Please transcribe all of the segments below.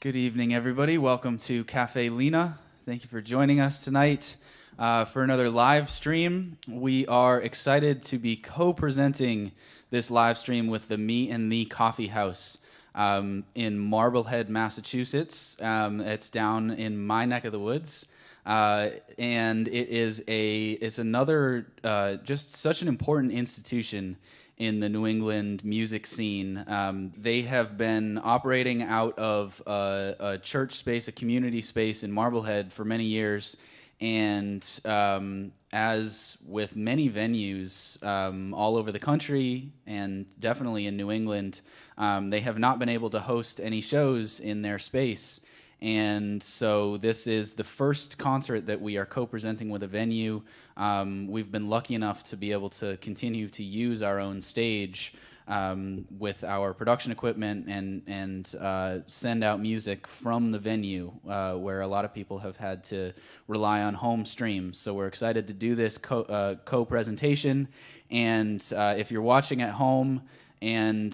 Good evening, everybody. Welcome to Caffe Lena. Thank you for joining us tonight for another live stream. We are excited to be co-presenting this live stream with the Me&Thee Coffee House in Marblehead, Massachusetts. It's down in my neck of the woods. And it's another just such an important institution in the New England music scene. They have been operating out of a church space, a community space in Marblehead for many years. And as with many venues all over the country and definitely in New England, they have not been able to host any shows in their space. And so this is the first concert that we are co-presenting with a venue. We've been lucky enough to be able to continue to use our own stage with our production equipment and send out music from the venue where a lot of people have had to rely on home streams. So we're excited to do this co-presentation. And if you're watching at home and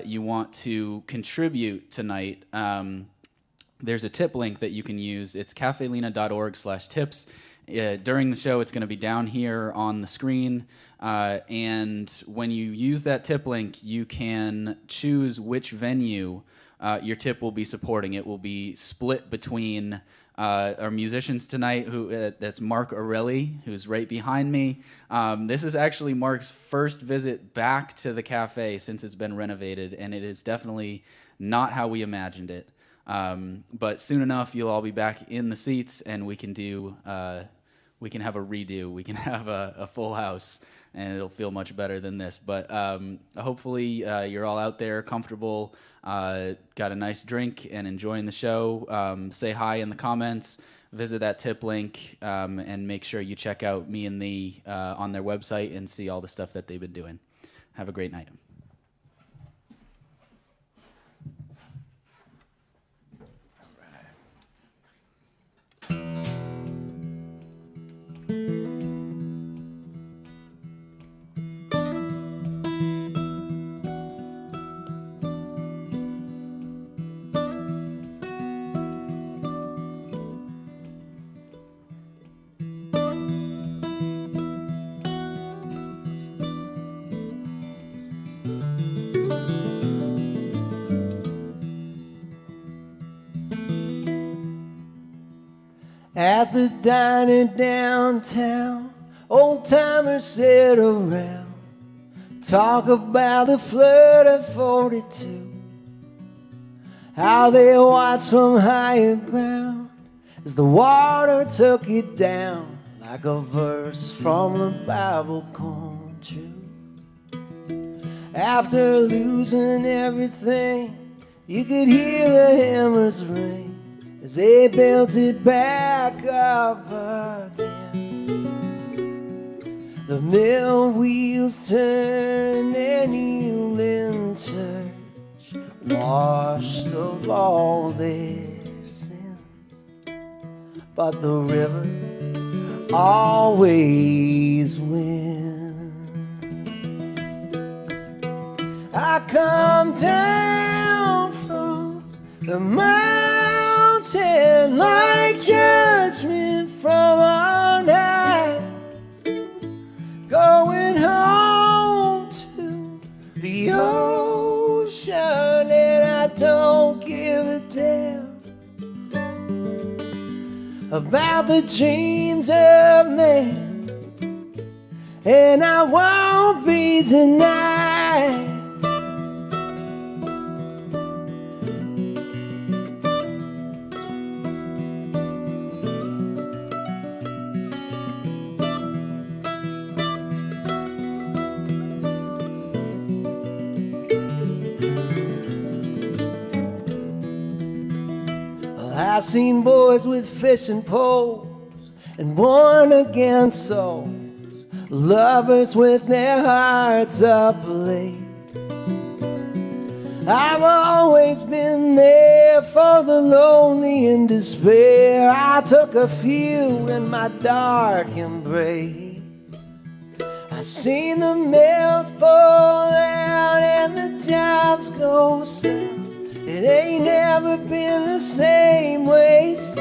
you want to contribute tonight, there's a tip link that you can use. It's caffelena.org/tips. During the show, it's going to be down here on the screen. And when you use that tip link, you can choose which venue your tip will be supporting. It will be split between our musicians tonight. That's Mark Erelli, who's right behind me. This is actually Mark's first visit back to the cafe since it's been renovated, and it is definitely not how we imagined it. But soon enough, you'll all be back in the seats, and we can have a redo. We can have a full house, and it'll feel much better than this. But hopefully, you're all out there comfortable, got a nice drink, and enjoying the show. Say hi in the comments. Visit that tip link, and make sure you check out Me&Thee on their website and see all the stuff that they've been doing. Have a great night. At the diner downtown, old-timers sit around, talk about the flood of 42, how they watched from higher ground as the water took it down, like a verse from the Bible come true. After losing everything, you could hear the hammers ring as they built it back up again. The mill wheels turned and healed in church, washed of all their sins. But the river always wins. I come down from the mountain like judgment from on high, going home to the ocean, and I don't give a damn about the dreams of man, and I won't be denied. I've seen boys with fishing poles and born-again souls, lovers with their hearts up late. I've always been there for the lonely in despair. I took a few in my dark embrace. I've seen the mills fall out and the jobs go south, It ain't never been the same way since.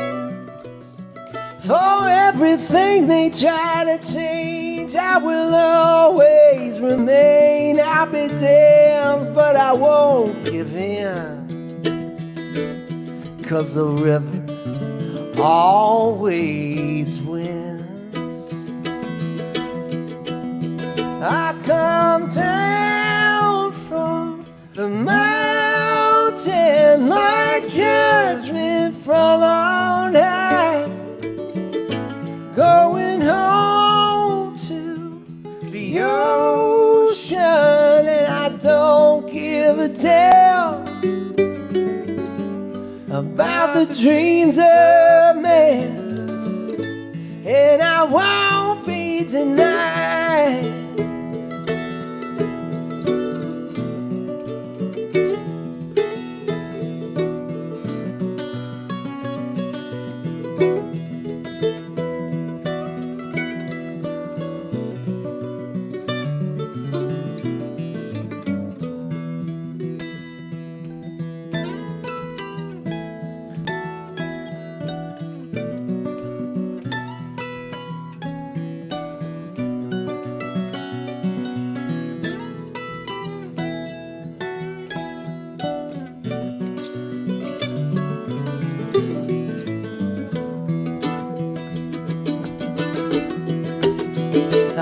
For everything they try to change, I will always remain. I'll be damned, but I won't give in. 'Cause the river always wins. I come down from the mountain like judgment from on high, going home to the ocean, and I don't give a damn about the dreams of man, and I won't be denied.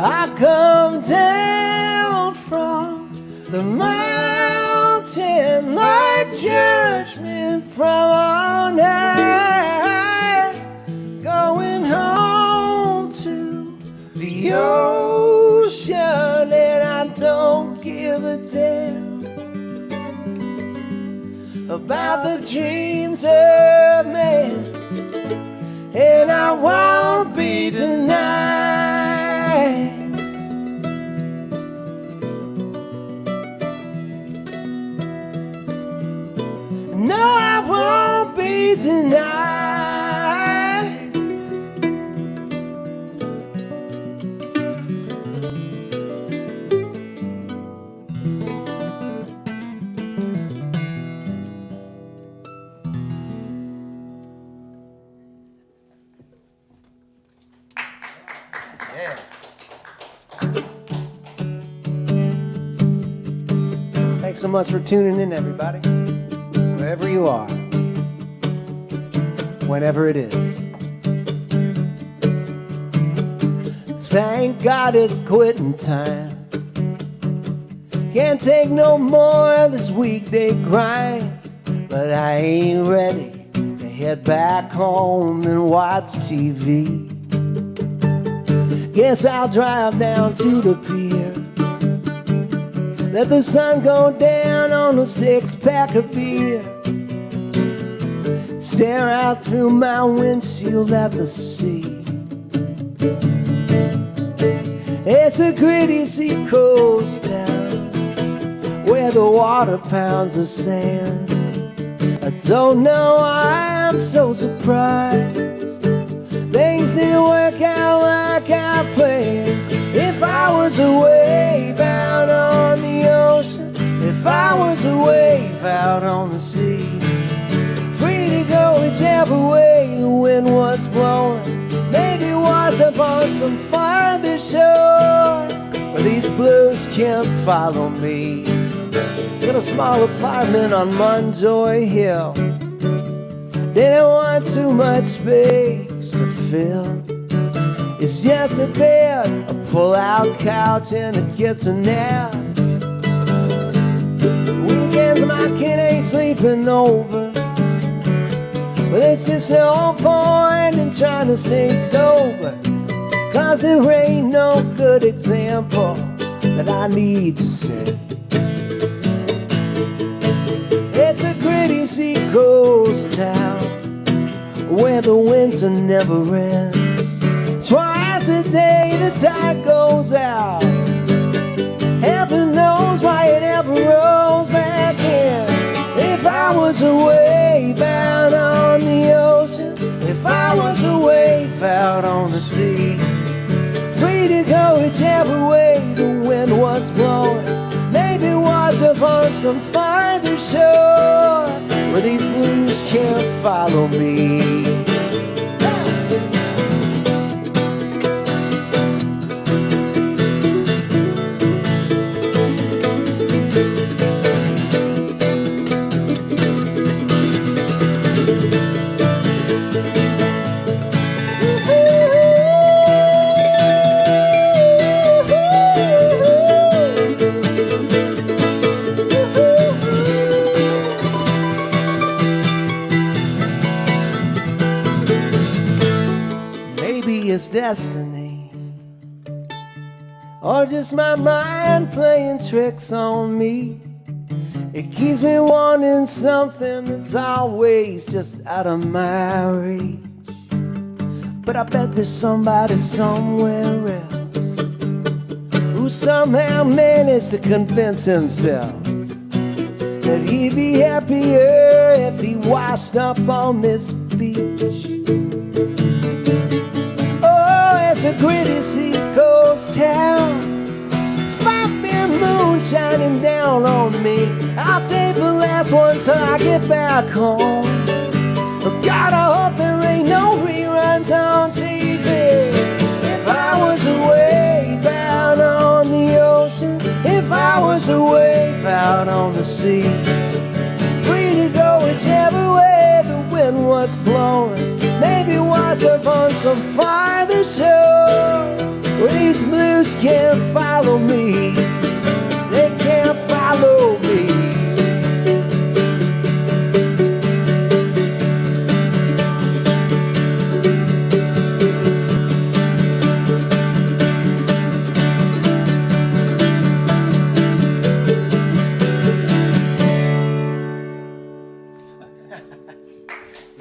I come down from the mountain like judgment from on high, going home to the ocean, and I don't give a damn about the dreams of man, and I won't be denied. No, I won't be denied. Yeah. Thanks so much for tuning in, everybody. Wherever you are, whenever it is. Thank God it's quitting time. Can't take no more of this weekday grind, but I ain't ready to head back home and watch TV. Guess I'll drive down to the pier, let the sun go down on a six-pack of beer, stare out through my windshield at the sea. It's a gritty seacoast town where the water pounds the sand. I don't know why I'm so surprised. Things didn't work out like I planned. If I was a wave out on the ocean, if I was a wave out on the sea, free to go whichever way the wind was blowing, maybe it was upon some farther shore where these blues can't follow me. In a small apartment on Munjoy Hill, didn't want too much space to fill. It's just a bed, a pull-out couch, and a kitchenette. Weekends my kid ain't sleeping over, but it's just no point in trying to stay sober, 'cause there ain't no good example that I need to set. It's a gritty seacoast town where the winter never ends. Twice a day the tide goes out. Heaven knows why it never rolls back in. If I was a wave out on the ocean, if I was a wave out on the sea, free to go whichever way the wind was blowing, maybe it was upon some farther shore where these blues can't follow me. It's destiny, or just my mind playing tricks on me. It keeps me wanting something that's always just out of my reach. But I bet there's somebody somewhere else who somehow managed to convince himself that he'd be happier if he washed up on this beach. It's a gritty seacoast town, 5 big moon shining down on me. I'll save the last one till I get back home. But God, I hope there ain't no reruns on TV. If I was a wave out on the ocean, if I was a wave out on the sea, free to go whichever way the wind was blowing, maybe wash up on some farther shore where these blues can't follow me. They can't follow me.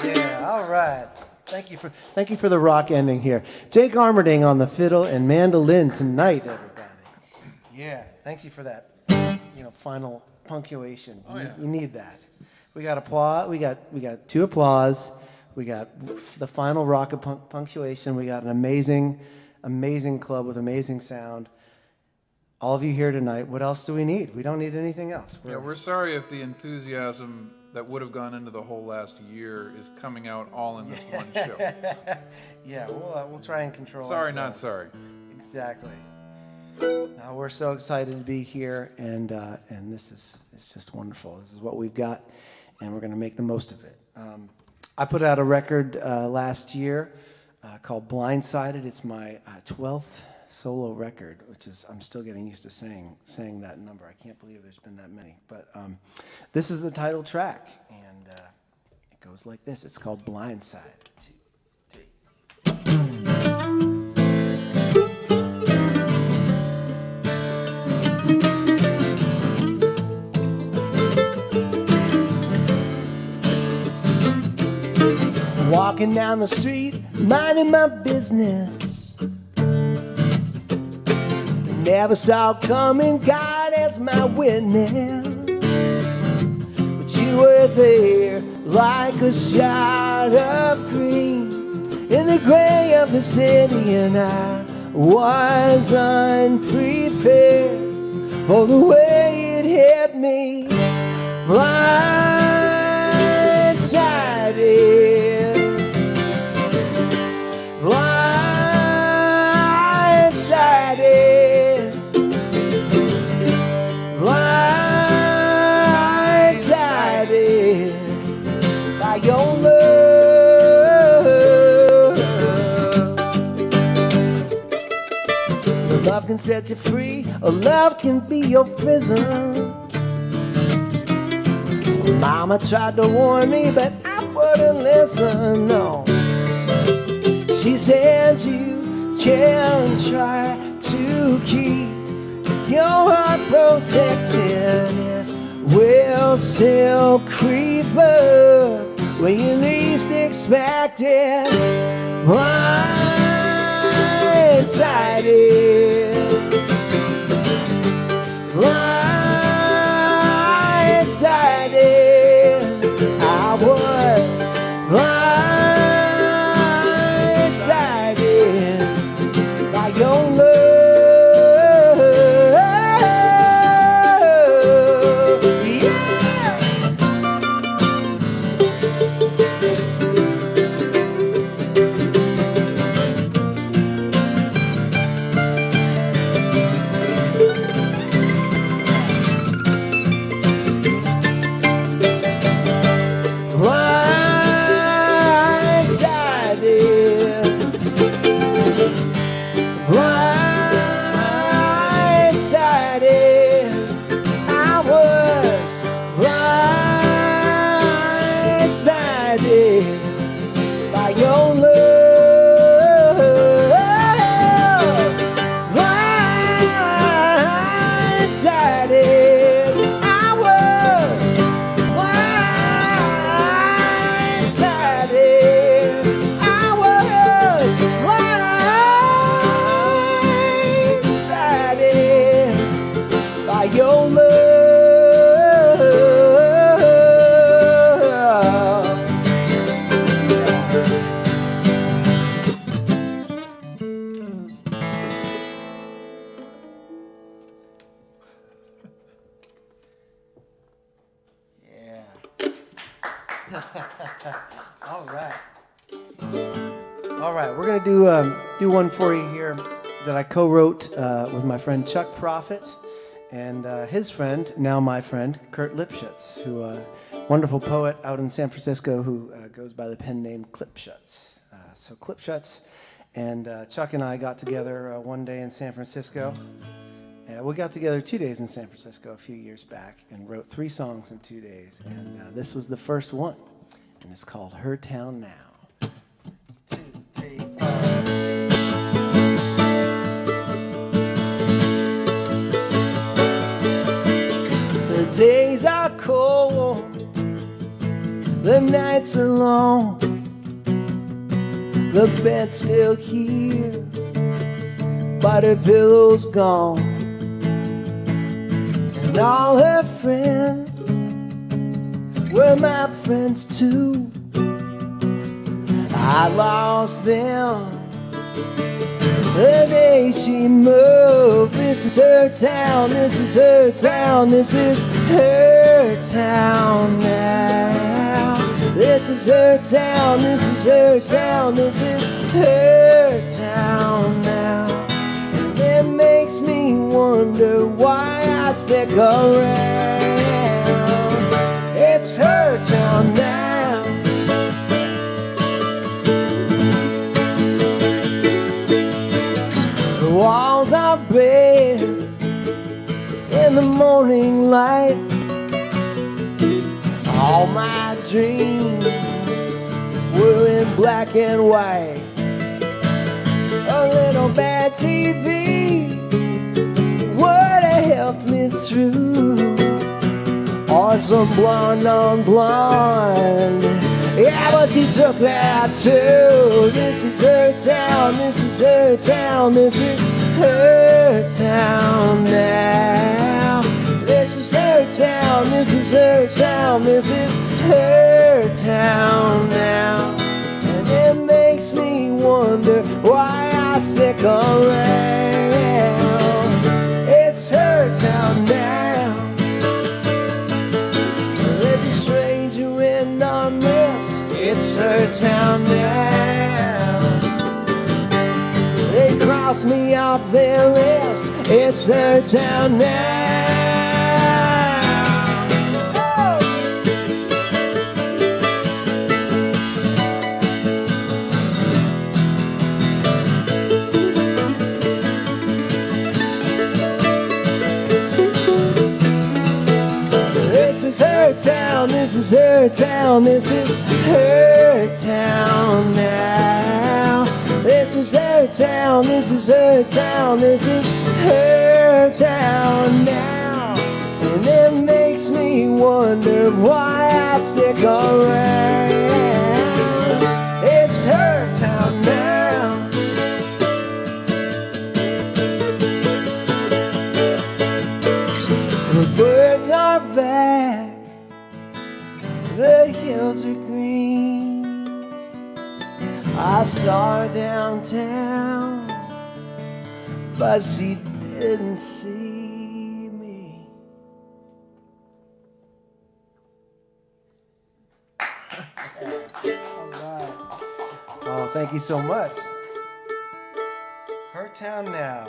Yeah, all right. Thank you for the rock ending here. Jake Armerding on the fiddle and mandolin tonight, everybody. Yeah, thank you for that. Final punctuation. Oh, yeah. You need that. We got applause. We got 2 applause. We got the final rock of punctuation. We got an amazing club with amazing sound. All of you here tonight. What else do we need? We don't need anything else. We're sorry if the enthusiasm that would have gone into the whole last year is coming out all in this one show. Yeah, we'll try and control. Sorry, ourselves. not sorry. Exactly. Now we're so excited to be here, and it's just wonderful. This is what we've got, and we're going to make the most of it. I put out a record last year called Blindsided. It's my 12th solo record, which is, I'm still getting used to saying that number. I can't believe there's been that many. But this is the title track, and it goes like this. It's called Blindside. 2, 3. Walking down the street, minding my business. Never saw coming, God as my witness. But you were there like a shot of green in the gray of the city, and I was unprepared for the way it hit me. Blindsided. Blindsided, blindsided by your love. Love can set you free, or love can be your prison. Mama tried to warn me, but I wouldn't listen, no. She said you can try to keep your heart protected. It will still creep up when you least expect it. Blindsided, blindsided, I was blindsided by your love. Yeah. by your love. Blindsided, I was blindsided, I was blindsided by your love. All right, we're gonna do one for you here that I co-wrote with my friend Chuck Prophet and his friend, now my friend Kurt Lipschutz, who wonderful poet out in San Francisco who goes by the pen name Clipschutz. So Clipschutz and Chuck and I got together one day in San Francisco. We got together 2 days in San Francisco a few years back and wrote 3 songs in 2 days. And this was the first one, and it's called Her Town Now. 2, 3, 4. The days are cold, the nights are long, the bed's still here, but her pillow's gone. And all her friends were my friends too. I lost them the day she moved. This is her town, this is her town, this is her town now. This is her town, this is her town, this is her town now. And it makes me wonder why I stick around. It's her town now. The walls are bare in the morning light. All my dreams were in black and white. A little bad TV would have helped me through, or some blonde on blonde. Yeah, but you took that too. This is her town, this is her town, this is her town now. This is her town, this is her town, this is her town now. And it makes me wonder why I stick around. It's her town now. There's a stranger in our midst. It's her town now. They cross me off their list. It's her town now. This is her town, this is her town, this is her town now. This is her town, this is her town, this is her town now. And it makes me wonder why I stick around. It's her town now. The birds are back, the hills are green. I saw her downtown, but she didn't see me. All right. Oh, thank you so much. Her town now.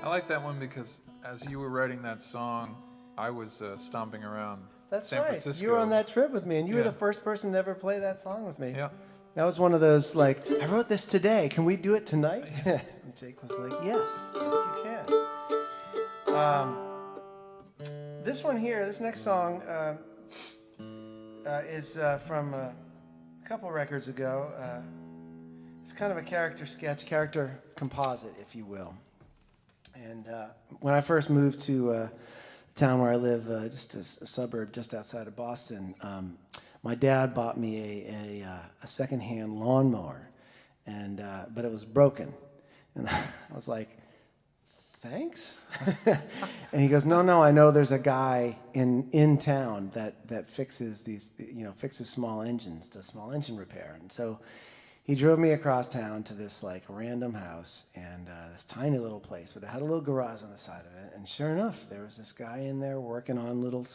I like that one because as you were writing that song, I was stomping around That's San right. Francisco. You were on that trip with me, and you were Yeah. the first person to ever play that song with me. Yeah. That was one of those, like, I wrote this today. Can we do it tonight? And Jake was like, yes, you can. This one here, this next song is from a couple records ago. It's kind of a character sketch, character composite, if you will. And when I first moved to the town where I live, just a suburb just outside of Boston, my dad bought me a secondhand lawnmower, and but it was broken. And I was like, thanks? And he goes, no, I know there's a guy in town that fixes these, fixes small engines, does small engine repair. And so he drove me across town to this like random house and this tiny little place, but it had a little garage on the side of it. And sure enough, there was this guy in there working on little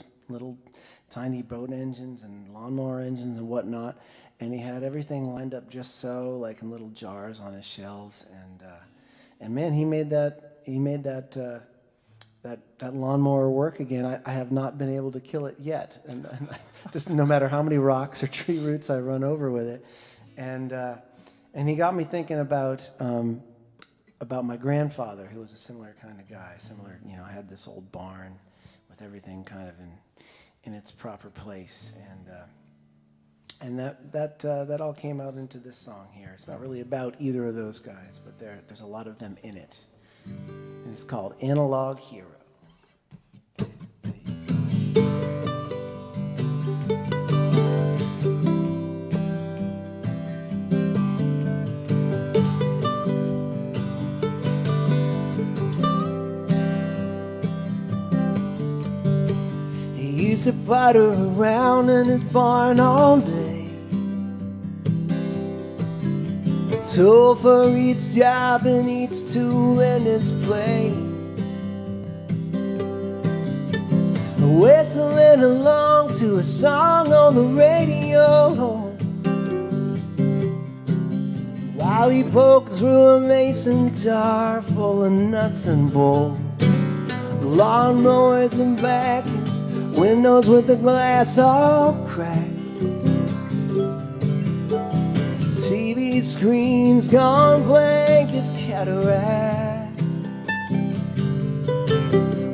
tiny boat engines and lawnmower engines and whatnot. And he had everything lined up just so, like in little jars on his shelves. And man, he made that lawnmower work again. I have not been able to kill it yet, and just no matter how many rocks or tree roots I run over with it. And he got me thinking about my grandfather, who was a similar kind of guy. I had this old barn with everything kind of in its proper place, and that all came out into this song here. It's not really about either of those guys, but there's a lot of them in it. And it's called Analog Hero. He used to putter around in his barn all day, tool for each job and each tool in its place, whistling along to a song on the radio while he poked through a mason jar full of nuts and bolts, lawnmowers and vacuums, windows with the glass all cracked, TV screens gone blank as cataract.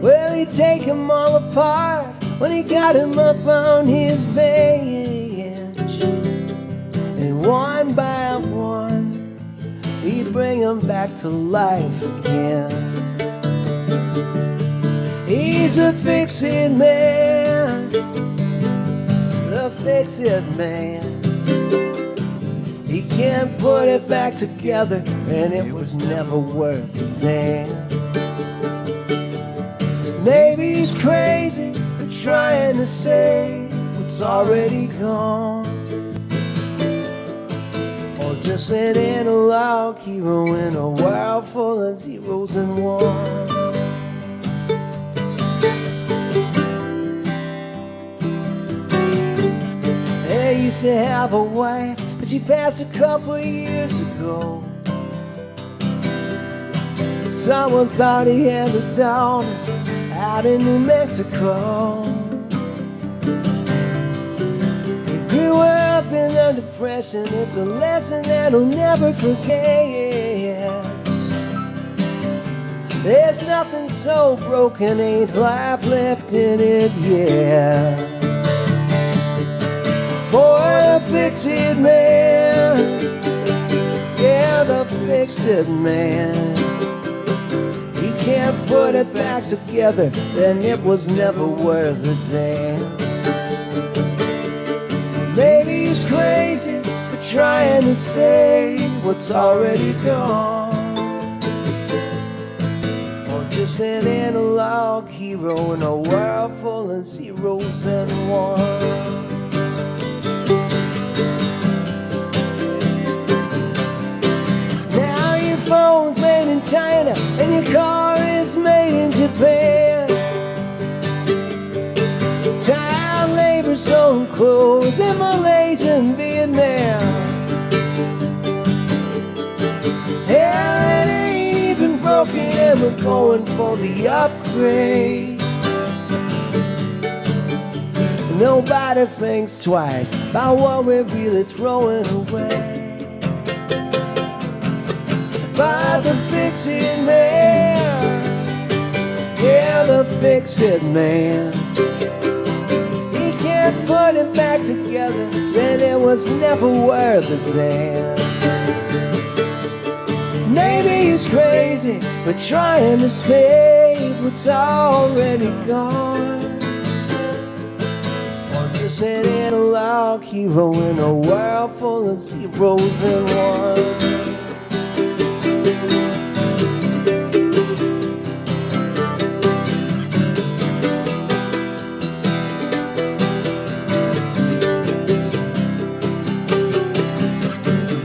Well, he'd take them all apart when he got him up on his bench, and one by one he'd bring them back to life again. He's a fix-it man, the fix-it man. He can't put it back together, and it was never worth a damn. Maybe he's crazy for trying to save what's already gone, or just an analog hero in a world full of zeros and ones. I used to have a wife, but she passed a couple of years ago. Someone thought he had a daughter out in New Mexico. He grew up in a depression, it's a lesson that he'll never forget. There's nothing so broken, ain't life left in it yet. For a fix-it man, yeah, the fix-it man. He can't put it back together, then it was never worth a damn. Maybe he's crazy for trying to save what's already gone, or just an analog hero in a world full of zeros and ones. Phone's made in China and your car is made in Japan. Child labor sewing clothes in Malaysia and Vietnam. Hell, it ain't even broken and we're going for the upgrade. Nobody thinks twice about what we're really throwing away. By the fix-it man, yeah, the fix-it man. He can't put it back together, then it was never worth a damn. Maybe he's crazy, but trying to save what's already gone. Or just an analog hero in a world full of zeros and ones.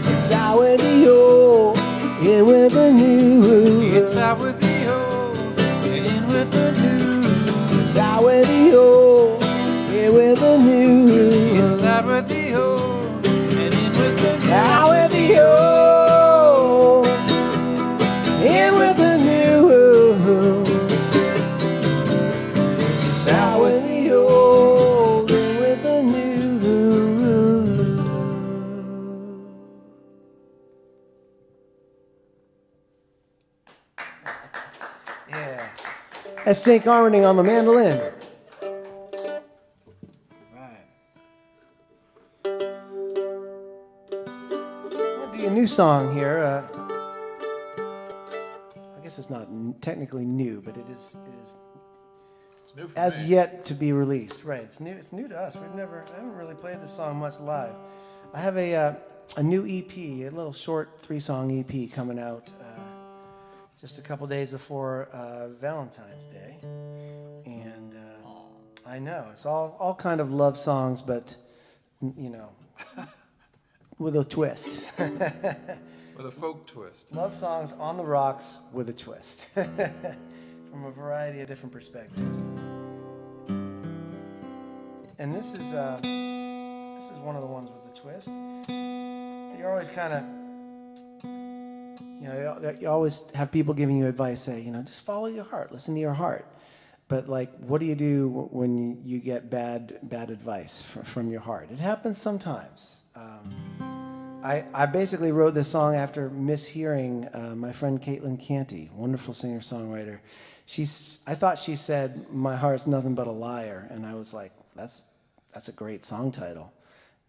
It's out with the old, in with the new. It's out with the old, in with the new. It's out with the old, in with the new. It's out with the old, and in with the new. Out with the old, in with the new. It's out with the old, in with the new. Yeah. That's Jake Armending on the mandolin. Right. I'll do a new song here. I guess it's not technically new, but it is It's new for as me. yet to be released. Right. It's new. It's new to us. I haven't really played this song much live. I have a new EP, a little short 3-song EP coming out just a couple days before Valentine's Day, and I know it's all kind of love songs, but you know, with a twist. With a folk twist. Love songs on the rocks with a twist, from a variety of different perspectives. And this is one of the ones with the twist. You're always kind of, you know, you always have people giving you advice, say, you know, just follow your heart, listen to your heart. But like, what do you do when you get bad advice from your heart? It happens sometimes. I basically wrote this song after mishearing my friend Caitlin Canty, wonderful singer-songwriter. I thought she said, "My heart's nothing but a liar," and I was like, that's a great song title.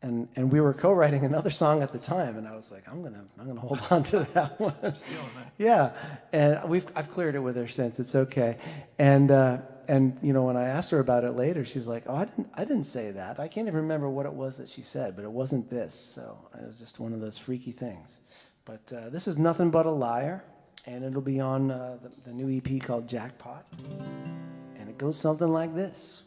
And we were co-writing another song at the time, and I was like, I'm gonna hold on to that one. Stealing that. Yeah, and I've cleared it with her since. It's okay. And you know, when I asked her about it later, she's like, "Oh, I didn't say that. I can't even remember what it was that she said, but it wasn't this." So it was just one of those freaky things. But this is Nothing But a Liar, and it'll be on the new EP called Jackpot, and it goes something like this.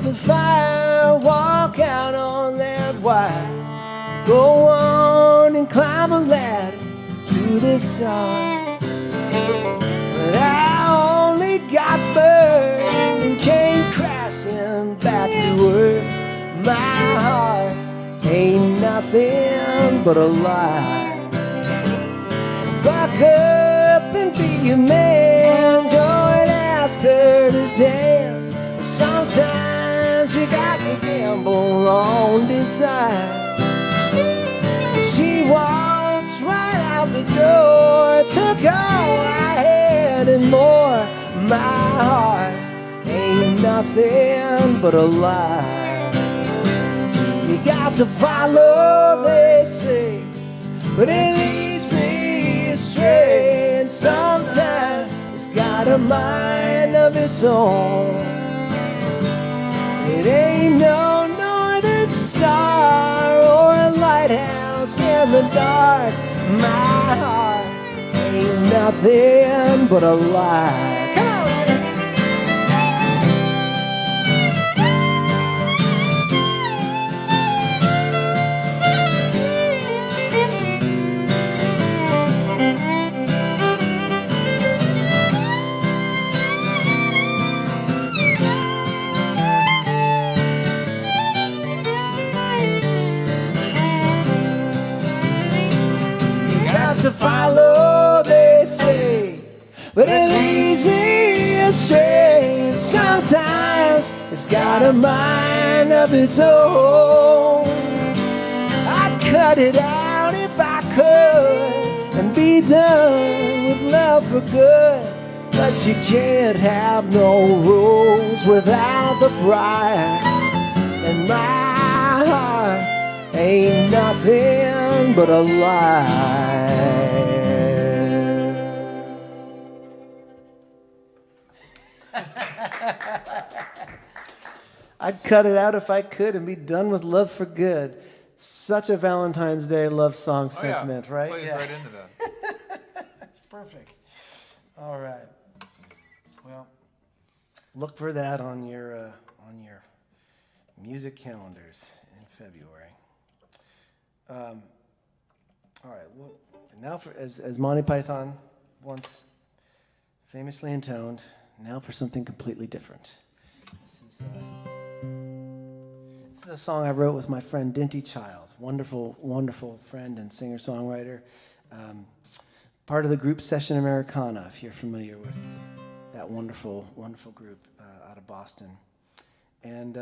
The fire, walk out on that wire, go on and climb a ladder to the stars. But I only got burned and came crashing back to earth. My heart ain't nothing but a lie. Buck up and be a man, go and ask her to dance. Sometimes you got to gamble on desire. She walks right out the door, took all I had and more. My heart ain't nothing but a lie. You got to follow, they say, but it leads me astray. And sometimes it's got a mind of its own. It ain't no northern star or a lighthouse in the dark. My heart ain't nothing but a lie. Come on! To follow, they say, but it leads me astray. Sometimes it's It's got a mind of its own. I'd cut it out if I could and be done with love for good. But you can't have no rules without the bride. And my heart ain't nothing but a lie. I'd cut it out if I could and be done with love for good. Such a Valentine's Day love song sentiment, right? Plays right into that. That's perfect. All right. Well, look for that on your music calendars in February. All right. Well, now, as Monty Python once famously intoned, now for something completely different. This is a song I wrote with my friend Dinty Child, wonderful, wonderful friend and singer-songwriter. Part of the group Session Americana, if you're familiar with that wonderful, wonderful group out of Boston. And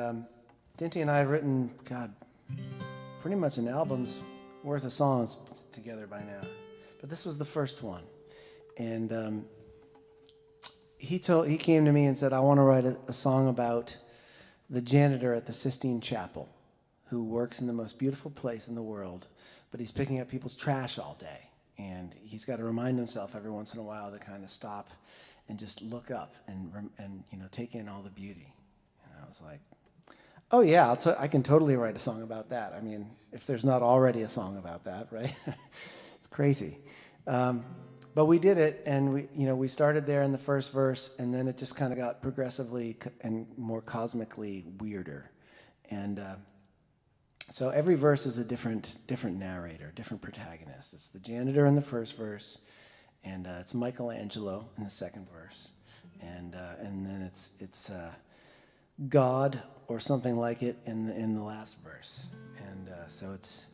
Dinty and I have written, pretty much an album's worth of songs together by now. But this was the first one. And he came to me and said, I want to write a song about the janitor at the Sistine Chapel who works in the most beautiful place in the world, but he's picking up people's trash all day. And he's got to remind himself every once in a while to kind of stop and just look up and take in all the beauty. And I was like, oh yeah, I can totally write a song about that. I mean, if there's not already a song about that, right? It's crazy. But we did it, and we started there in the first verse, and then it just kind of got progressively and more cosmically weirder. And so every verse is a different narrator, different protagonist. It's the janitor in the first verse, and it's Michelangelo in the second verse, and then it's God or something like it in the last verse. And so it's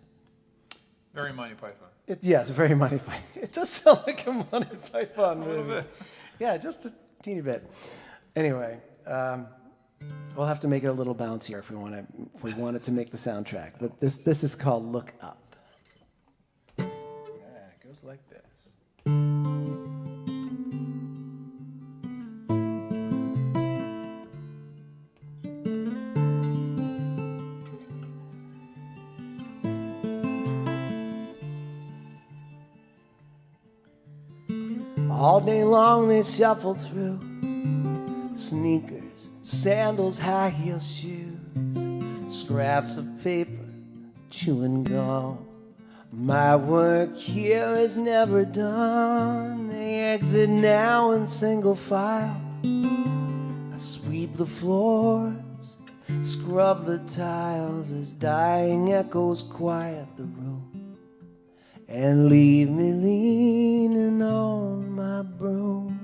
Very Monty Python. It's very Monty Python. It does sound like a Monty Python movie. A little bit. Yeah, just a teeny bit. Anyway, we'll have to make it a little bouncier if we want it to make the soundtrack. But this is called Look Up. Yeah, it goes like this. All day long they shuffle through sneakers, sandals, high heel shoes, scraps of paper, chewing gum. My work here is never done. They exit now in single file. I sweep the floors, scrub the tiles as dying echoes quiet the room and leave me leaning on my broom.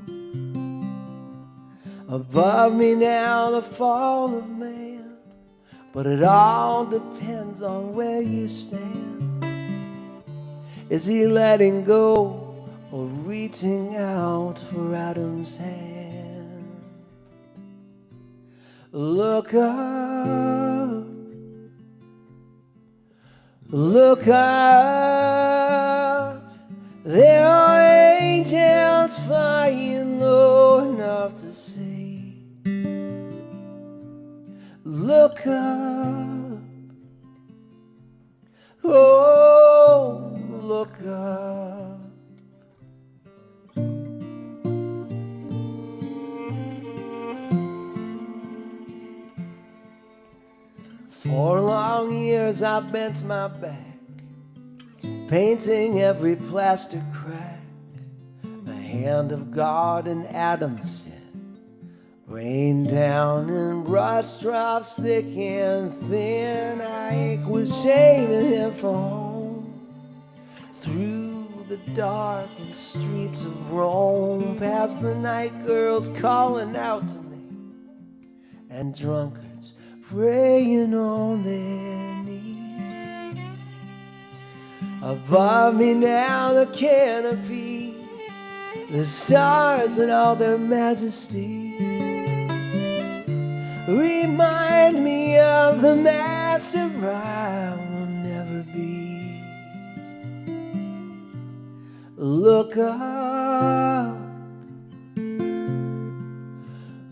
Above me now the fall of man, but it all depends on where you stand. Is he letting go or reaching out for Adam's hand? Look up, look up. There are angels flying low enough to see. Look up, oh, look up. For long years I've bent my back, painting every plaster crack. The hand of God in Adam's sin rained down in brush drops thick and thin. I ache with shame and head for home, through the darkened streets of Rome, past the night girls calling out to me, and drunkards praying on their knees. Above me now the canopy, the stars in all their majesty. remind me of the master I will never be. Look up,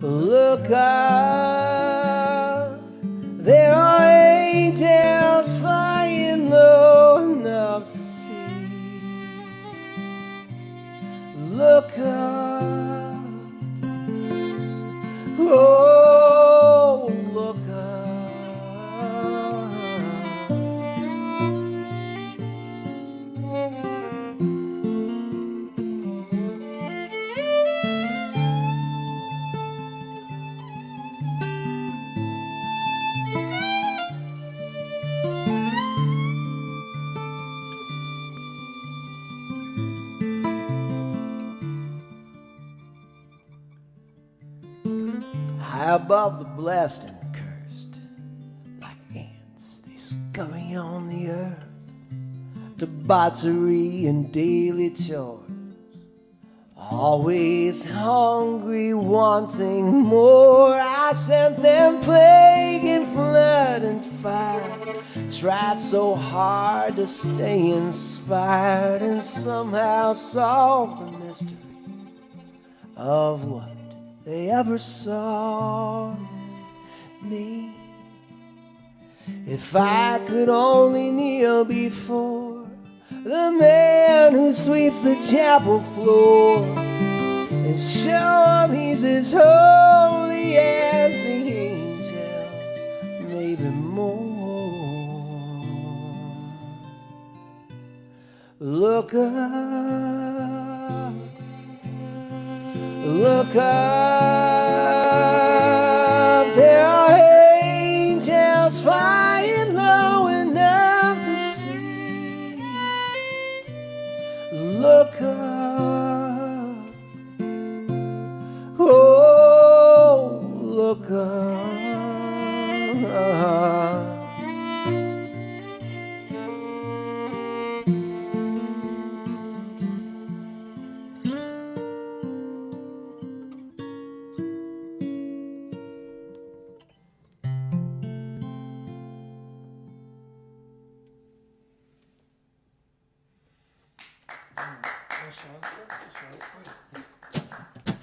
look up. There are angels flying low enough to see. Look up, oh, look up. High above the blessed and cursed, like ants they scurry on the earth. Debauchery and daily chores, always hungry, wanting more. I sent them plague and flood and fire, tried so hard to stay inspired, and somehow solve the mystery of what they ever saw in me. If I could only kneel before the man who sweeps the chapel floor and show him he's as holy as the angels, maybe more. Look up, look up. There are angels flying low enough to see. Look up, oh, look up.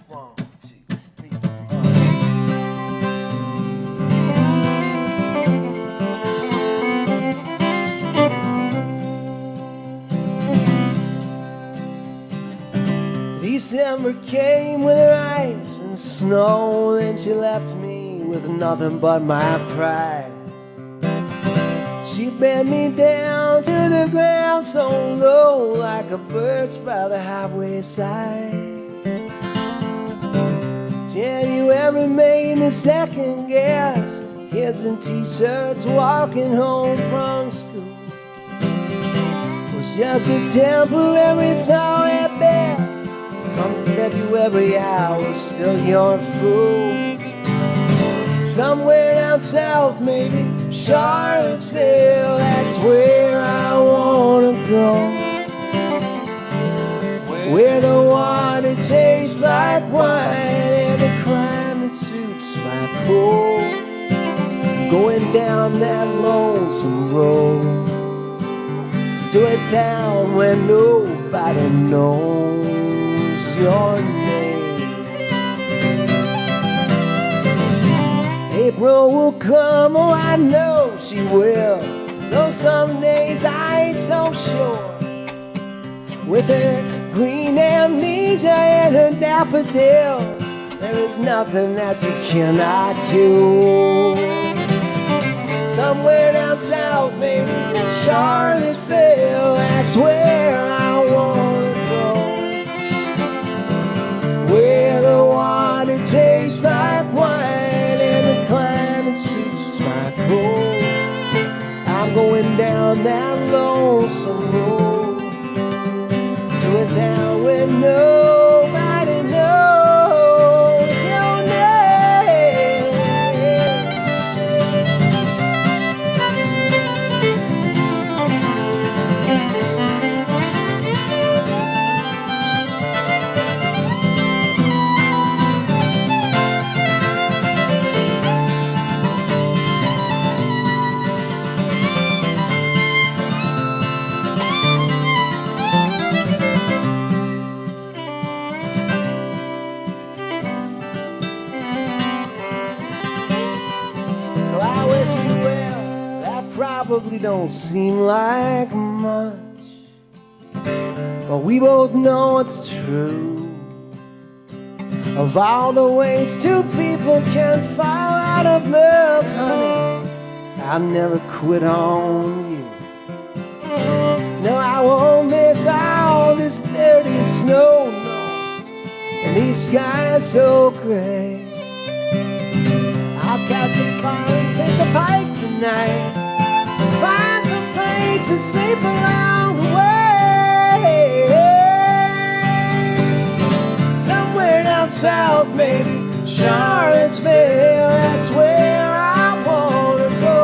One, two, three, December came with her ice and snow, then she left me with nothing but my pride. She bent me down to the ground so low, like a birch by the highway side. January made me second guess, kids in t-shirts walking home from school was just a temporary thaw at best. Come February I was still your fool. Somewhere down south, maybe Charlottesville, that's where I wanna go. Where the water tastes like wine and the climate suits my cold. Going down that lonesome road to a town where nobody knows your name. April will come, oh I know she will, though some days I ain't so sure. With her green amnesia and her daffodils, there is nothing that you cannot cure. Somewhere down south, maybe Charlottesville, that's where I wanna go. Where the water tastes like wine and the climate suits my cold. I'm going down that lonesome road to a town where nobody knows your name. probably don't seem like much, but we both know it's true. Of all the ways two people can fall out of love, honey, I'll never quit on you. No, I won't miss all this dirty snow, no, and these skies so gray. I'll catch a fire and take a pike tonight, find some place to sleep along the way. Somewhere down south, maybe Charlottesville, that's where I wanna go.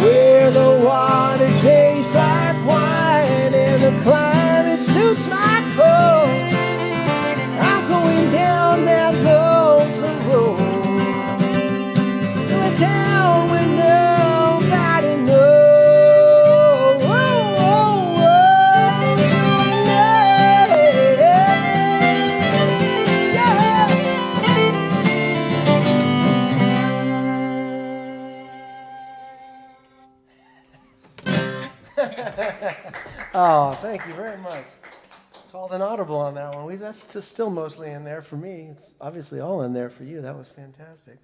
Where the water tastes like wine and the climate suits my coat. I'm going down that lonesome road to a town where nobody knows. Oh, thank you very much. Called an audible on that one. That's still mostly in there for me. It's obviously all in there for you. That was fantastic.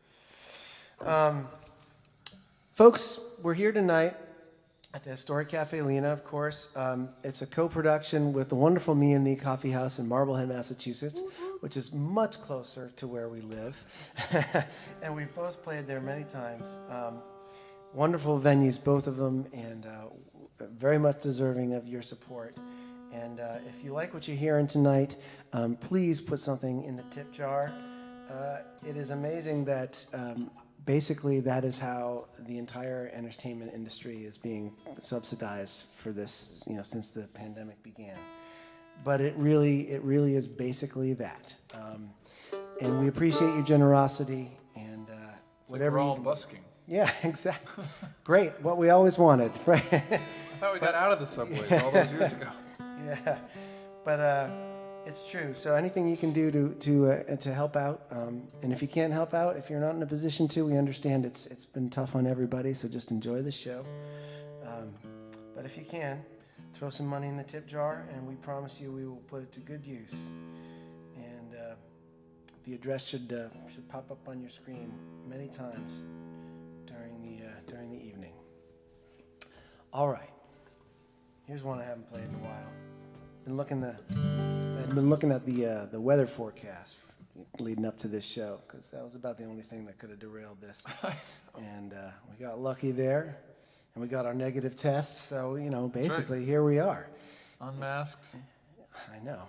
Folks, we're here tonight at the historic Caffe Lena, of course. It's a co-production with the wonderful Me&Thee Coffee House in Marblehead, Massachusetts, which is much closer to where we live. And we've both played there many times. Wonderful venues, both of them, and very much deserving of your support. And if you like what you're hearing tonight, please put something in the tip jar. It is amazing that basically that is how the entire entertainment industry is being subsidized for this, since the pandemic began. But it really is basically that. And we appreciate your generosity and whatever. We're all busking. Yeah, exactly. Great, what we always wanted, right? I thought we got out of the subways all those years ago. Yeah, but it's true. So anything you can do to help out, and if you can't help out, if you're not in a position to, we understand it's been tough on everybody. So just enjoy the show. But if you can, throw some money in the tip jar, and we promise you we will put it to good use. And the address should pop up on your screen many times during the evening. All right. Here's one I haven't played in a while. I've been looking at the weather forecast leading up to this show, because that was about the only thing that could have derailed this. And we got lucky there, and we got our negative tests. So basically right. Here we are. Unmasked. I know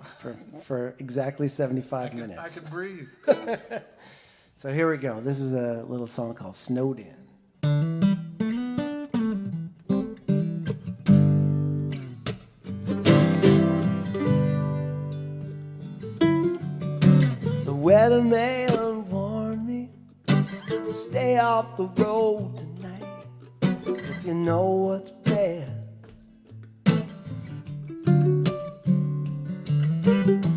for exactly 75 minutes. I can breathe. So here we go. This is a little song called Snowden. Weatherman warned me, stay off the road tonight if you know what's best.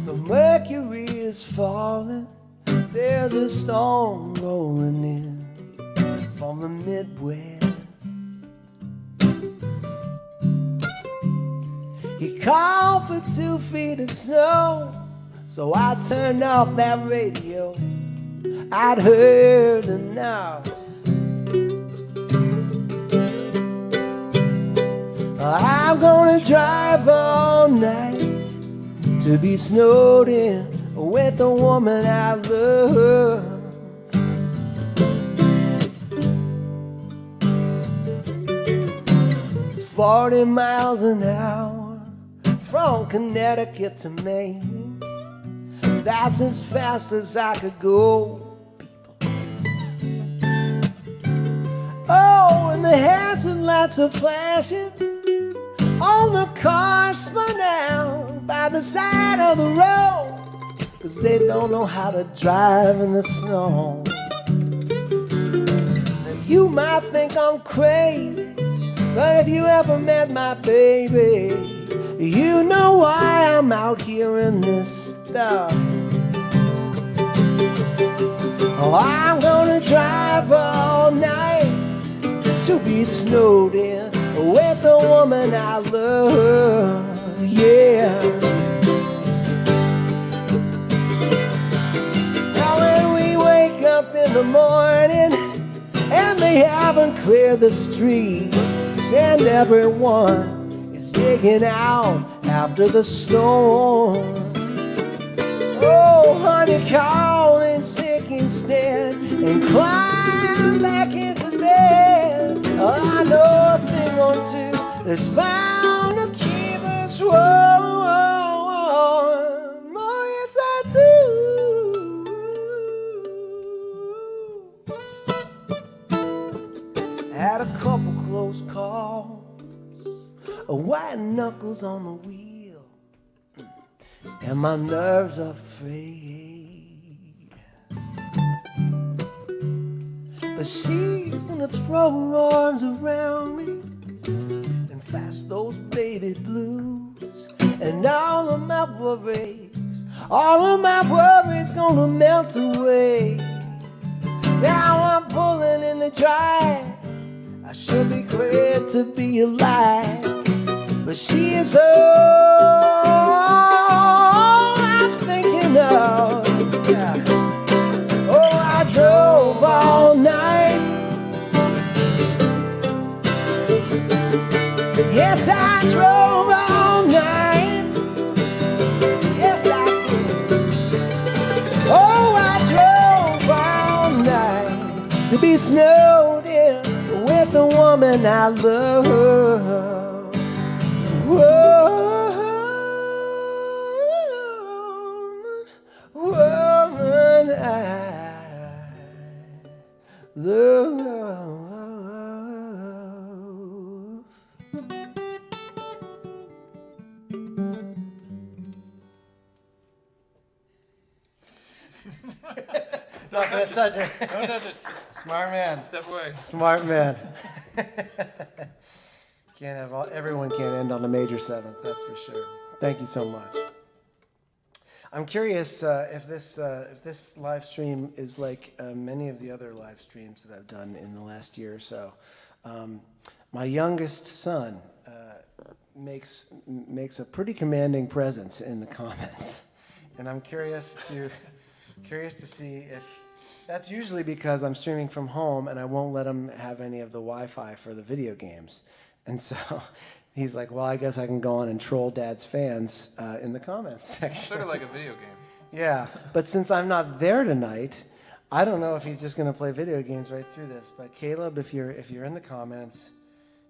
The mercury is falling, there's a storm rolling in from the Midwest. He called for 2 feet of snow, so I turned off that radio I'd heard enough. I'm gonna drive all night to be snowed in with the woman I love. 40 miles an hour from Connecticut to Maine. That's as fast as I could go, people. Oh, and the hazard lights are flashing on the car spun out by the side of the road, 'cause they don't know how to drive in the snow. Now you might think I'm crazy, but if you ever met my baby, you know why I'm out here in this stuff. Oh, I'm gonna drive all night to be snowed in with the woman I love, yeah. Now when we wake up in the morning and they haven't cleared the streets and everyone is digging out after the storm. Oh, honey, call in sick instead and climb back into bed. Oh, I know a thing or two that's bound to keep us warm. Oh, yes, I do. Had a couple close calls, white knuckles on the wheel, and my nerves are frayed. But she's gonna throw her arms around me and fast those baby blues, and all of my worries gonna melt away. Now I'm pulling in the dry. I should be glad to be alive, but she is all I'm thinking of. Yeah. Oh, I drove all night. Yes, I drove all night. Yes, I did. Oh, I drove all night to be snowed in with the woman I love. Woman I love. Not gonna touch it. Don't touch it. Just Smart man. step away. Smart man. Everyone can't end on a major seventh, that's for sure. Thank you so much. I'm curious if this live stream is like many of the other live streams that I've done in the last year or so. My youngest son makes a pretty commanding presence in the comments, and I'm curious to see if that's usually because I'm streaming from home and I won't let him have any of the Wi-Fi for the video games. And so he's like, well, I guess I can go on and troll Dad's fans in the comments section. Sort of like a video game. Yeah, but since I'm not there tonight, I don't know if he's just going to play video games right through this. But Caleb, if you're in the comments,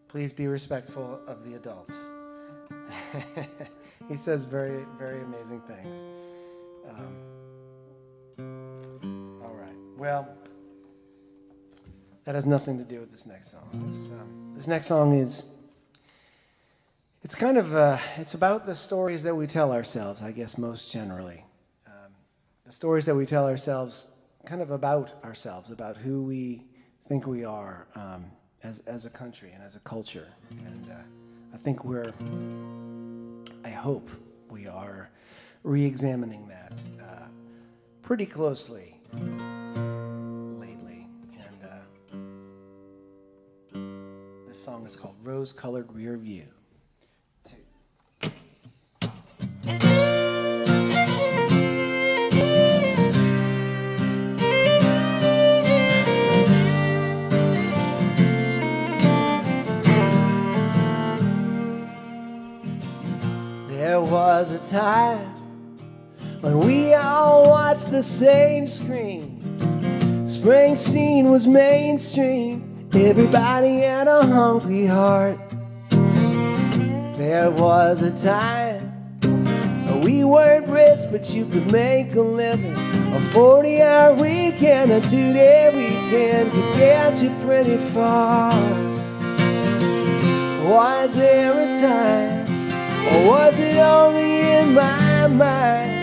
please be respectful of the adults. He says very, very amazing things. All right. Well, that has nothing to do with this next song. This next song is, it's kind of, it's about the stories that we tell ourselves, I guess, most generally. The stories that we tell ourselves, kind of about ourselves, about who we think we are as a country and as a culture. And I think I hope we are re-examining that pretty closely lately. And this song is called Rose-Colored Rear View. There was a time when we all watched the same screen. Springsteen was mainstream. Everybody had a hungry heart. There was a time when we weren't rich, but you could make a living. A 40-hour weekend, a 2-day weekend could get you pretty far. Was there a time, or was it only in my mind,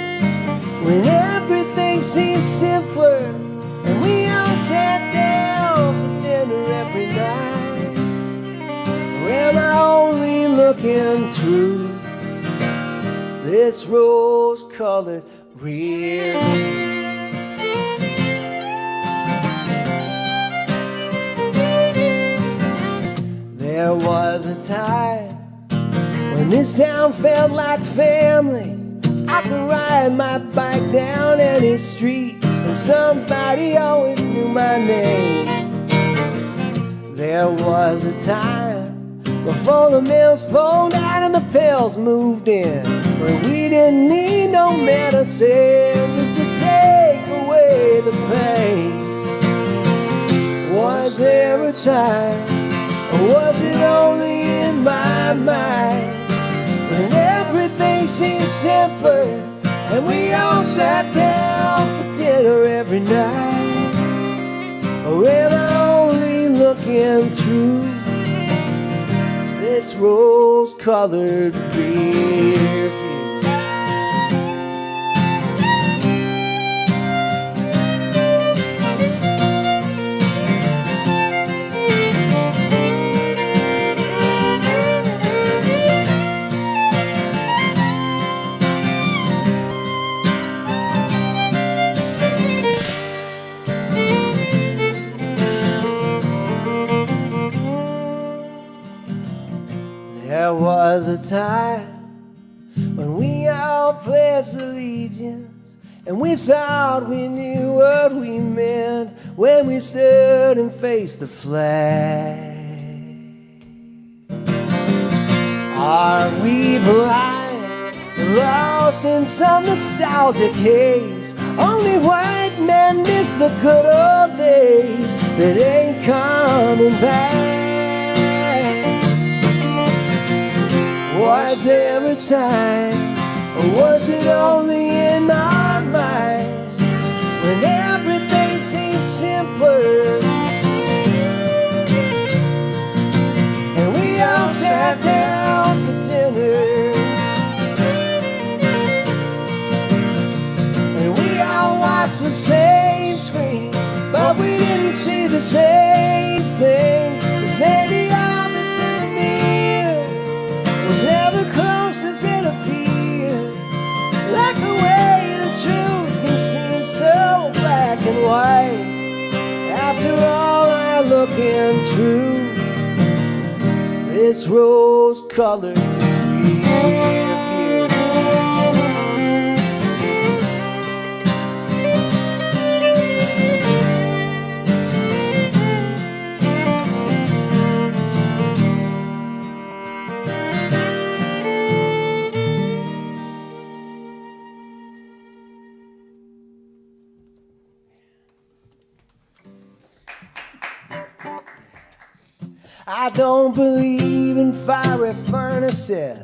when everything seemed simpler and we all sat down for dinner every night? Or am I only looking through this rose-colored rear view? There was a time when this town felt like family. I could ride my bike down any street and somebody always knew my name. There was a time before the mills pulled out and the pills moved in, where we didn't need no medicine just to take away the pain. Was there a time, or was it only in my mind, when everything seemed simpler and we all sat down for dinner every night? Or am I only looking through this rose-colored rear view? There was a time when we all pledged allegiance, and we thought we knew what we meant when we stood and faced the flag. Are we blind, lost in some nostalgic haze? Only white men miss the good old days that ain't coming back. Was there a time, or was it only in our minds, when everything seemed simpler and we all sat down for dinner and we all watched the same screen, but we didn't see the same thing? 'Cause maybe all that's in the mirror was never close as it appeared, like the way the truth can seem so black and white. After all our looking through this rose-colored rear view. I don't believe in fiery furnaces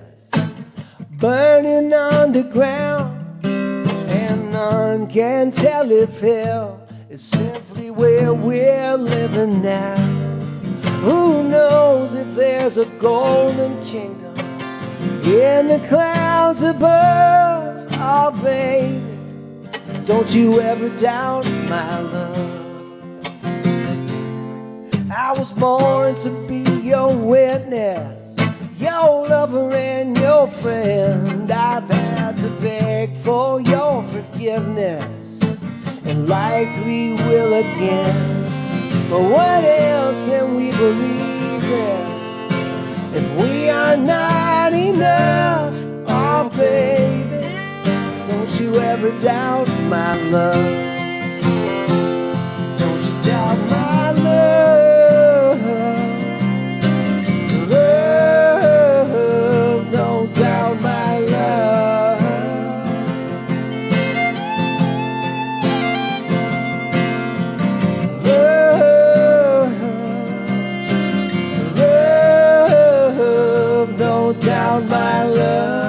burning underground, and none can tell if hell is simply where we're living now. Who knows if there's a golden kingdom in the clouds above? Oh, baby, don't you ever doubt my love. I was born to be your witness, your lover and your friend. I've had to beg for your forgiveness, and likely will again. But what else can we believe in if we are not enough? Oh, baby, don't you ever doubt my love. Don't you doubt my love. Don't doubt my love. Love, don't doubt my love.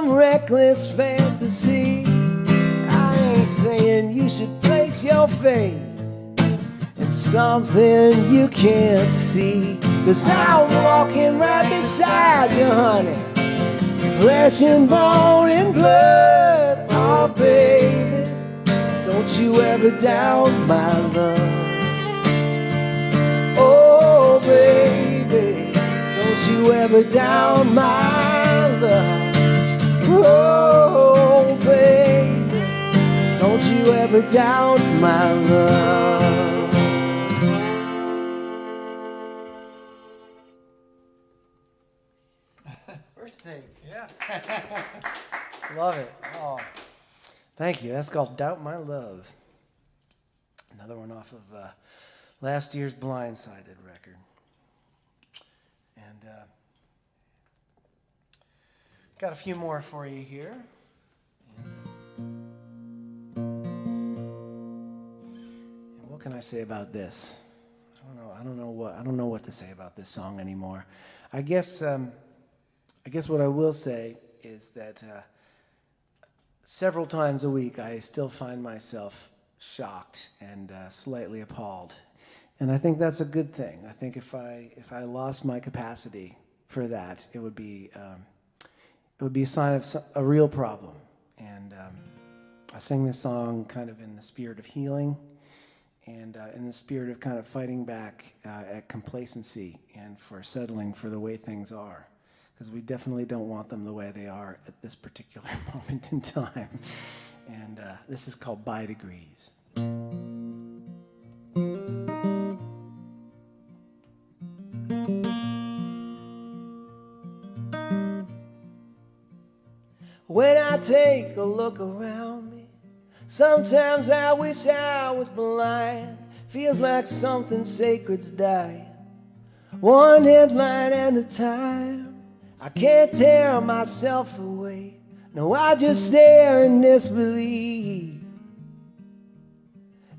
some reckless fantasy. I ain't saying you should place your faith in something you can't see. 'Cause I'm walking right beside you, honey, flesh and bone and blood. Oh, baby, don't you ever doubt my love. Oh, baby, don't you ever doubt my love. Oh, baby, don't you ever doubt my love. First take. Yeah. Love it. Oh, thank you. That's called Doubt My Love. Another one off of last year's Blindside record. And got a few more for you here. And what can I say about this? I don't know what to say about this song anymore. I guess what I will say is that several times a week I still find myself shocked and slightly appalled. And I think that's a good thing. I think if I lost my capacity for that, it would be a sign of a real problem. And I sing this song kind of in the spirit of healing and in the spirit of kind of fighting back at complacency and for settling for the way things are. Because we definitely don't want them the way they are at this particular moment in time. And this is called By Degrees. When I take a look around me, sometimes I wish I was blind. Feels like something sacred's dying, one headline at a time. I can't tear myself away. No, I just stare in disbelief.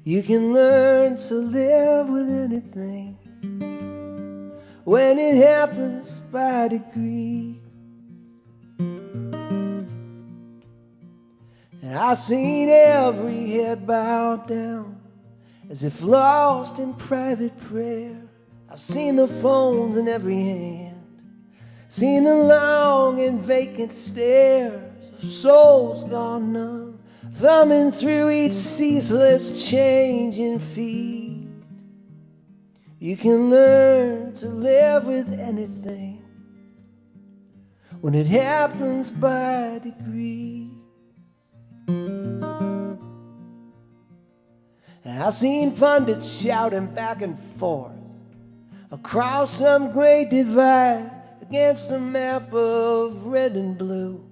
You can learn to live with anything when it happens by degree. And I've seen every head bowed down as if lost in private prayer. I've seen the phones in every hand, seen the long and vacant stares of souls gone numb, thumbing through each ceaseless changing feed. You can learn to live with anything when it happens by degree. And I've seen pundits shouting back and forth across some great divide against a map of red and blue,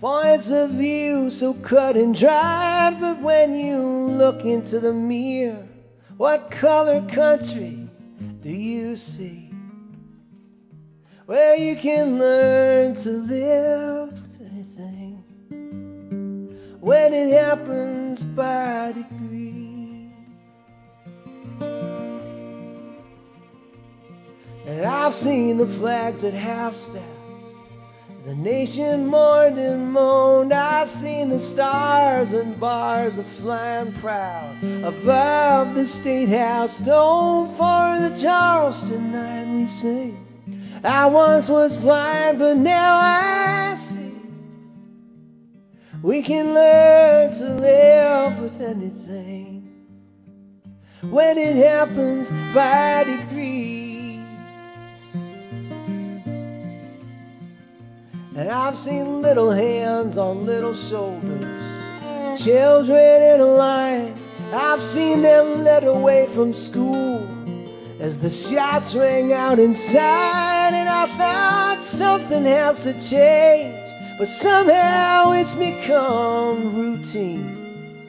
points of view so cut and dried. But when you look into the mirror, what color country do you see? Where you can learn to live with anything when it happens by degree. And I've seen the flags at half-staff, the nation mourned and moaned. I've seen the stars and bars of flying proud above the State House dome. For the Charleston night we sing, I once was blind, but now I see. We can learn to live with anything when it happens by degree. And I've seen little hands on little shoulders, children in a line. I've seen them led away from school as the shots rang out inside. And I thought something has to change, but somehow it's become routine.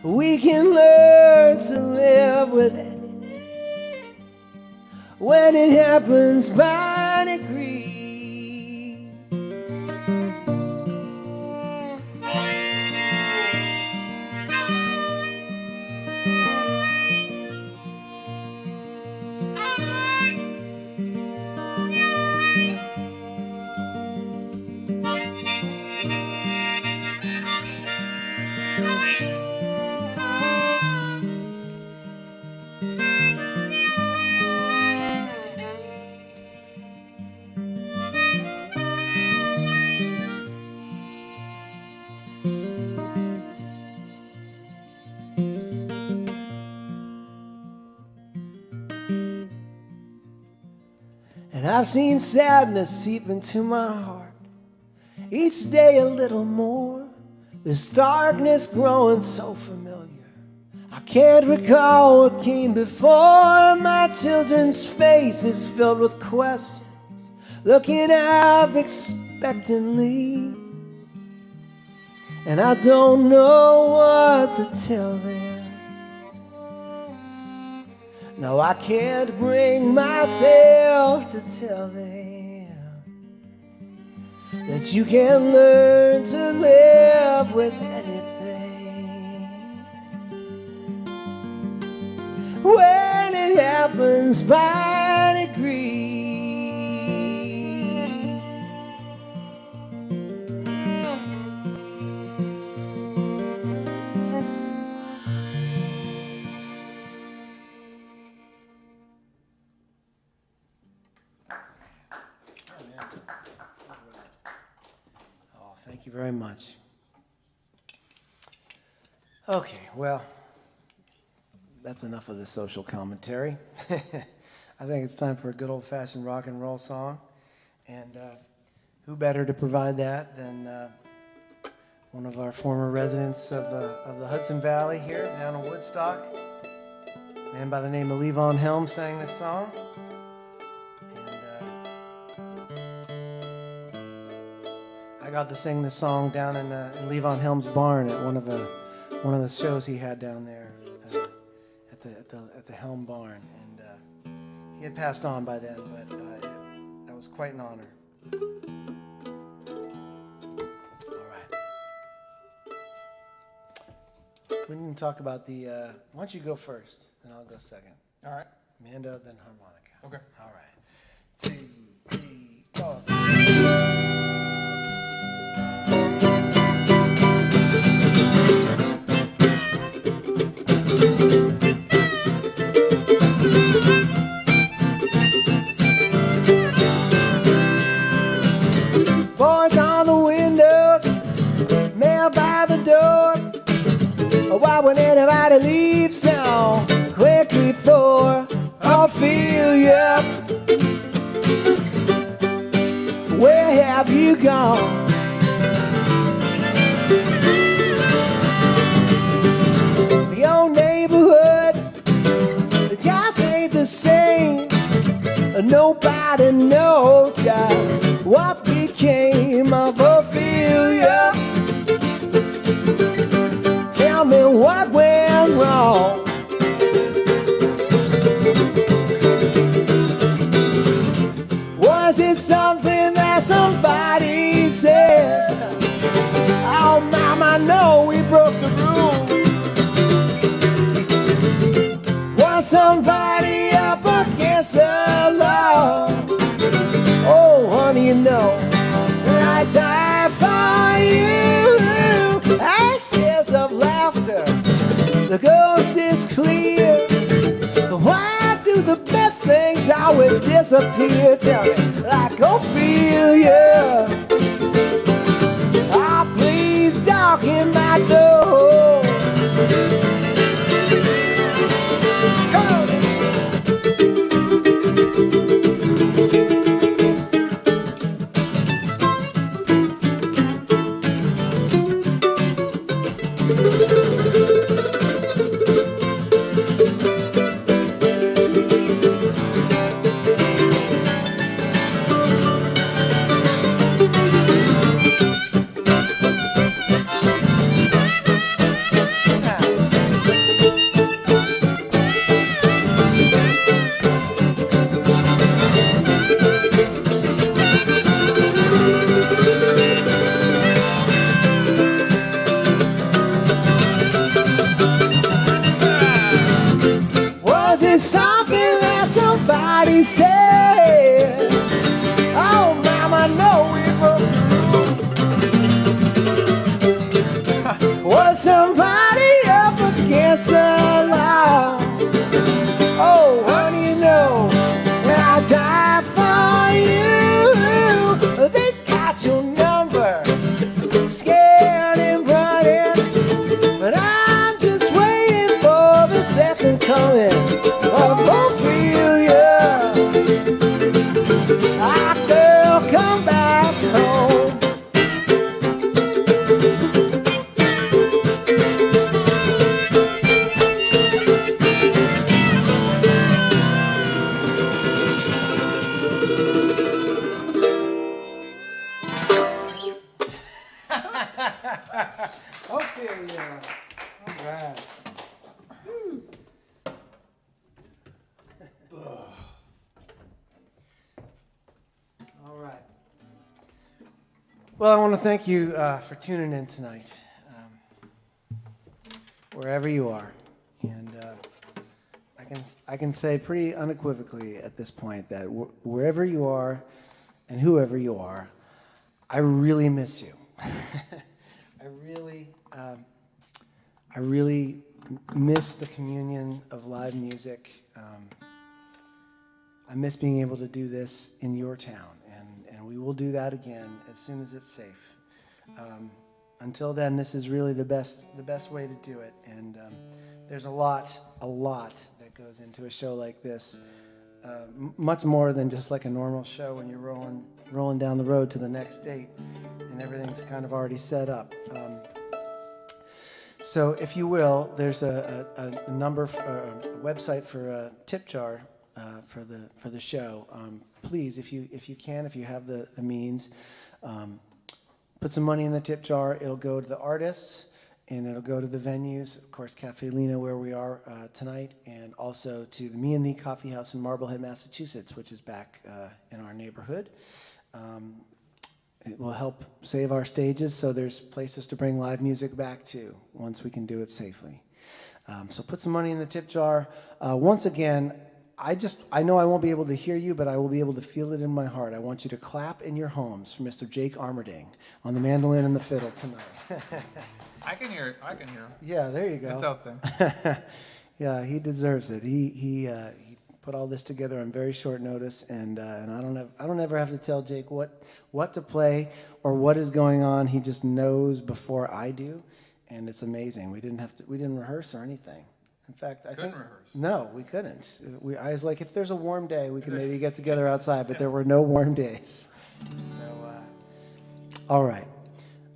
We can learn to live with it when it happens by degree. And I've seen sadness seep into my heart, each day a little more. This darkness growing so familiar, I can't recall what came before. My children's faces filled with questions, looking up expectantly, and I don't know what to tell them. No, I can't bring myself to tell them that you can learn to live with anything. When it happens by degree, thank you very much. Okay, well, that's enough of the social commentary. I think it's time for a good old-fashioned rock and roll song. And who better to provide that than one of our former residents of the Hudson Valley here down in Woodstock. A man by the name of Levon Helm sang this song. I got to sing this song down in Levon Helm's barn at one of the shows he had down there at the Helm barn, and he had passed on by then, but that was quite an honor. All right, we need to talk about the. Why don't you go first, and I'll go second. All right. Mando, then harmonica. Okay. All right. 2, 3, go. Boards on the windows, mail by the door. Why would anybody leave so quickly for Ophelia? Where have you gone? The old neighborhood, it just ain't the same. Nobody knows what became of Ophelia. Tell me what went wrong. Was it something that somebody said? Oh, mama, no, we broke the rule. Was somebody up against the law? Oh, honey, you know I die for you. Ashes of laughter, the ghost is clear. Why do the best things always disappear? Tell me, like Ophelia. Ah, please darken my door. Come on. Something that somebody said. Oh, mama, no, we broke the rule. Was somebody up against the law? Oh, honey, you know I die for you. They got your number, scared and running, but I'm just waiting for the second coming of Ophelia. Well, I want to thank you for tuning in tonight, wherever you are. And I can say pretty unequivocally at this point that wherever you are and whoever you are, I really miss you. I really miss the communion of live music. I miss being able to do this in your town, and we will do that again as soon as it's safe. Until then, this is really the best way to do it, and there's a lot that goes into a show like this, much more than just like a normal show when you're rolling down the road to the next date, and everything's kind of already set up. So, if you will, there's a number, a website for a tip jar for the show. Please, if you can, if you have the means, put some money in the tip jar. It'll go to the artists, and it'll go to the venues. Of course, Caffe Lena, where we are tonight, and also to the Me&Thee Coffee House in Marblehead, Massachusetts, which is back in our neighborhood. It will help save our stages, so there's places to bring live music back to once we can do it safely. So put some money in the tip jar. Once again, I know I won't be able to hear you, but I will be able to feel it in my heart. I want you to clap in your homes for Mr. Jake Armerding on the mandolin and the fiddle tonight. I can hear it. Yeah, there you go. It's out there. Yeah, he deserves it. He put all this together on very short notice, and I don't ever have to tell Jake what to play or what is going on. He just knows before I do, and it's amazing. We didn't rehearse or anything. In fact, I couldn't think rehearse. No, we couldn't. I was like, if there's a warm day, we could maybe get together outside, but there were no warm days. So, all right.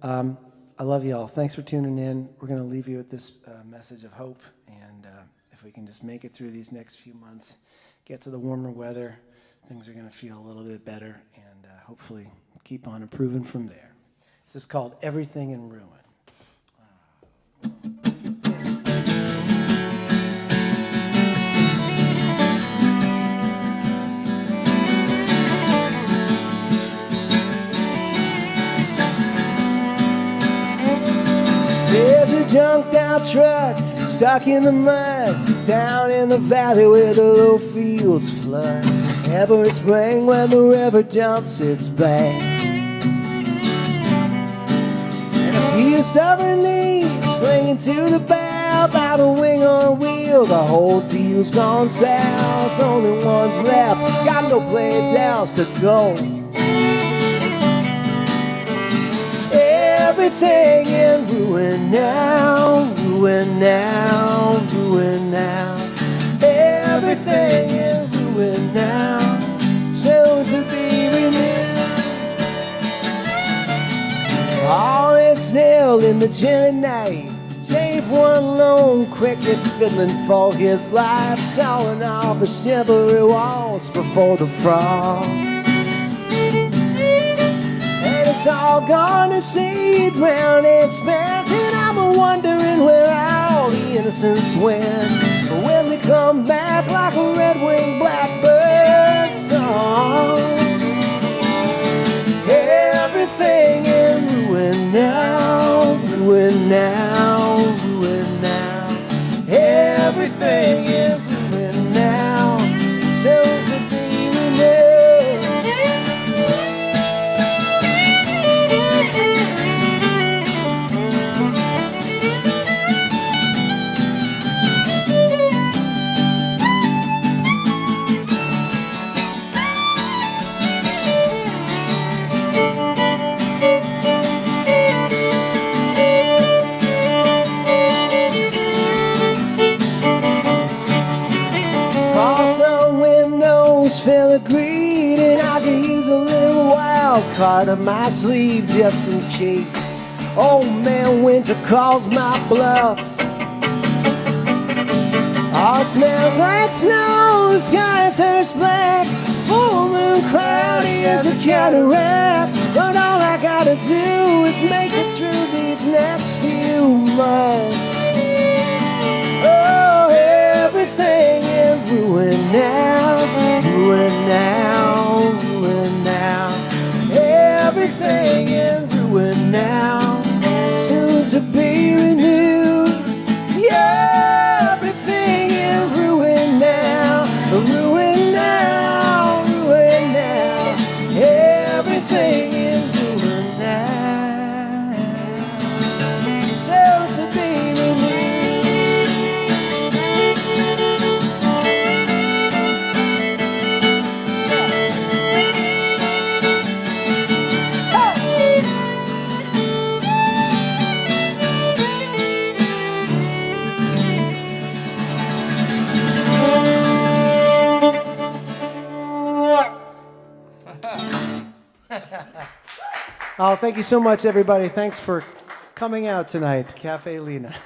I love you all. Thanks for tuning in. We're going to leave you with this message of hope, and if we can just make it through these next few months, get to the warmer weather, things are going to feel a little bit better, and hopefully keep on improving from there. This is called Everything in Ruin. There's a junked out truck stuck in the mud down in the valley where the low fields flood. Every spring when the river jumps its bank, and a few stubborn leaves clinging to the bow by the wing on a wheel. The whole deal's gone south. Only one's left, got no place else to go. Everything in ruin now, ruin now, ruin now. Everything in ruin now, soon to be renewed. All is still in the chilly night, save one lone cricket fiddling for his life, sawing off a shivery waltz before the frost. It's all gone to seed, round and spent, and I'm wondering where all the innocence went. But when they come back like a red-winged blackbird song, everything in ruin now, ruin now, ruin now. Everything in ruin now, so to be renewed. Feel agreed, and I could use a little wild card up my sleeve just in case old man Winter calls my bluff. All smells like snow, the sky turns black, full moon cloudy as a cataract. But all I gotta do is make it through these next few months. Oh, everything in ruin now, ruin now, ruin now. Everything in ruin. Oh, thank you so much, everybody. Thanks for coming out tonight. Caffe Lena.